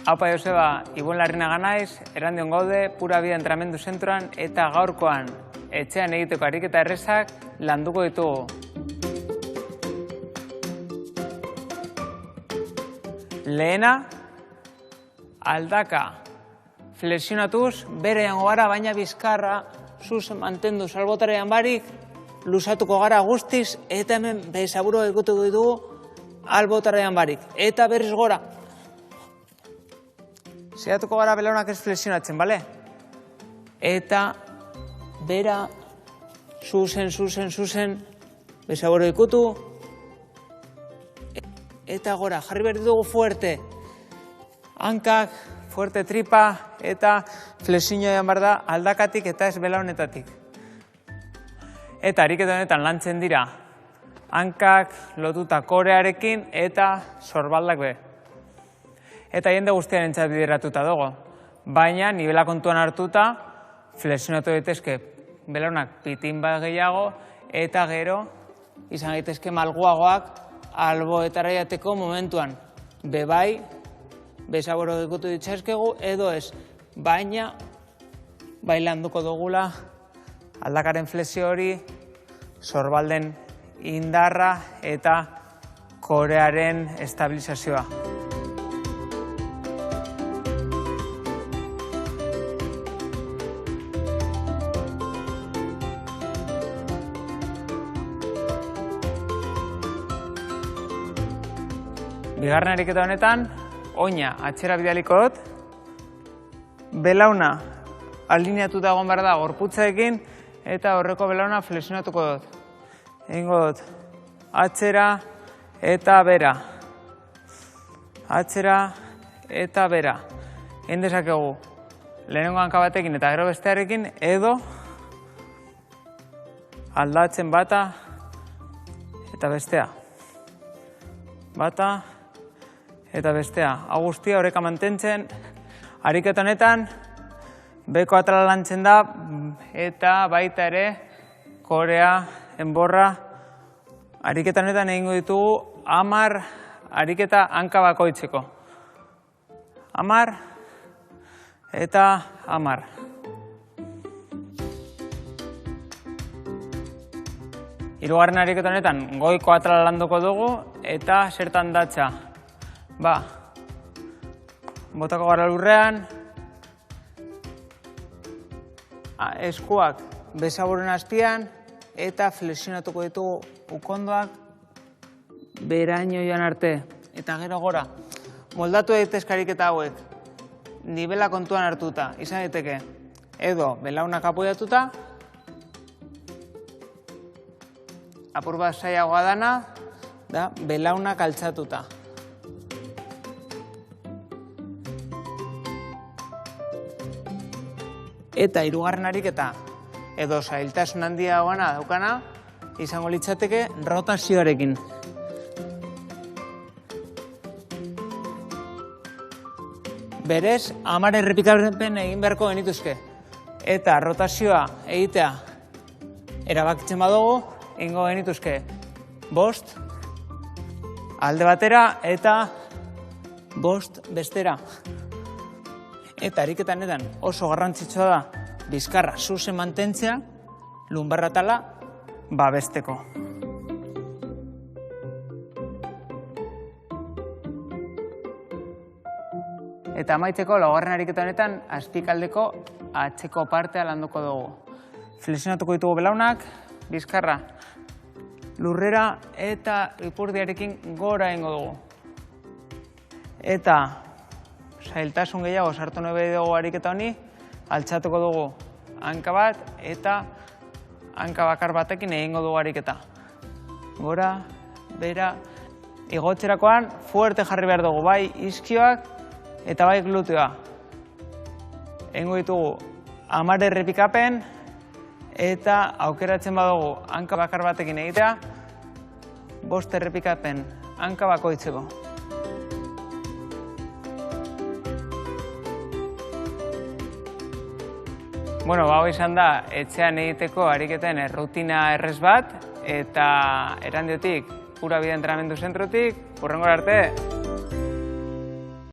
Haupa Joseba, Ibon Larrinaga naiz, Erandion gaude, Pura Vida Entrenamendu Zentroan eta gaurkoan etxean egiteko ariketa errezak landuko ditugu. Lehena, aldaka. Flexionatuz, bere jango gara, baina bizkarra, zuzen mantendu salbotarean barik, luzatuko gara guztiz, eta hemen bezaburo ikutuko ditugu albotarean barik. Eta berriz gora. Zeratuko gara belaunak ez flexionatzen, bale? Eta bera, zuzen, bezaburo ikutu, eta gora, jarri behar ditugu fuerte. Hankak, fuerte tripa, eta flexioa behar da aldakatik eta ez belaunetatik. Eta ariketa honetan lantzen dira, hankak lotuta korearekin eta sorbaldak be. Eta jende guztiaren entzat bideratuta dago. Baina, nivela kontuan hartuta, flexionatu daitezke belaunak pitin bat gehiago, eta gero, izan daitezke malguagoak alboetara jateko momentuan. Bebai, bezaboro ikutu ditzazkegu, edo ez. Baina, bai landuko dugula, aldakaren flexio hori, sorbalden indarra eta korearen estabilizazioa. Bigarren ariketa honetan, oina atxera bidaliko dut, belauna alineatuta egon behar da gorputzaekin, eta horreko belauna flexionatuko dut. Egingo dut, atxera eta bera. Atxera eta bera. Egin dezakegu, lehenengo hanka batekin eta gero bestearekin, edo aldatzen bata eta bestea. Bata eta bestea. Hau guztia horreka mantentzen, ariketa honetan, beko atala lantzen da, eta baita ere, korea, enborra, ariketa honetan egingo ditugu 10 ariketa hanka bakoitzeko. 10 eta 10. Hirugarren ariketa honetan goiko atala landuko dugu, eta zertan datza. Botako gara lurrean, eskuak bezaboren hastian, eta flexionatuko ditugu ukondoak beraino joan arte. Eta gero gora, moldatu daitezke ariketa hauek, nivela kontuan hartuta, izan daiteke, edo belaunak apoiatuta, apur bat zailagoa dana, da belaunak altxatuta. Eta hirugarren ariketa, edo zailtasun handia daukana, izango litzateke rotazioarekin. Berez, 10 errepikapen egin beharko genituzke. Eta rotazioa egitea erabakitzen badugu, egingo genituzke 5 alde batera eta 5 bestera. Eta ariketan oso garrantzitsua da bizkarra zuzen mantentzea, lumbarra tala babesteko. Eta amaitzeko, laugarren ariketa honetan, azpikaldeko atzeko partea landuko dugu. Flexionatuko ditugu belaunak, bizkarra lurrera eta ipurdiarekin gora egingo dugu. Eta zailtasun gehiago sartu nahi dugu ariketa honi, altxatuko dugu hanka bat eta hanka bakar batekin egingo dugu ariketa. Gora, bera, igotzerakoan fuerte jarri behar dugu, bai iskioak eta bai gluteoa. Egingo ditugu 10 errepikapen eta aukeratzen badugu hanka bakar batekin egitea, 5 errepikapen hanka bakoitzeko. Bueno, hau izan da etxean egiteko ariketen rutina errez bat, eta Erandiotik Pura Vida Entrenamendu Zentrotik, hurrengora arte!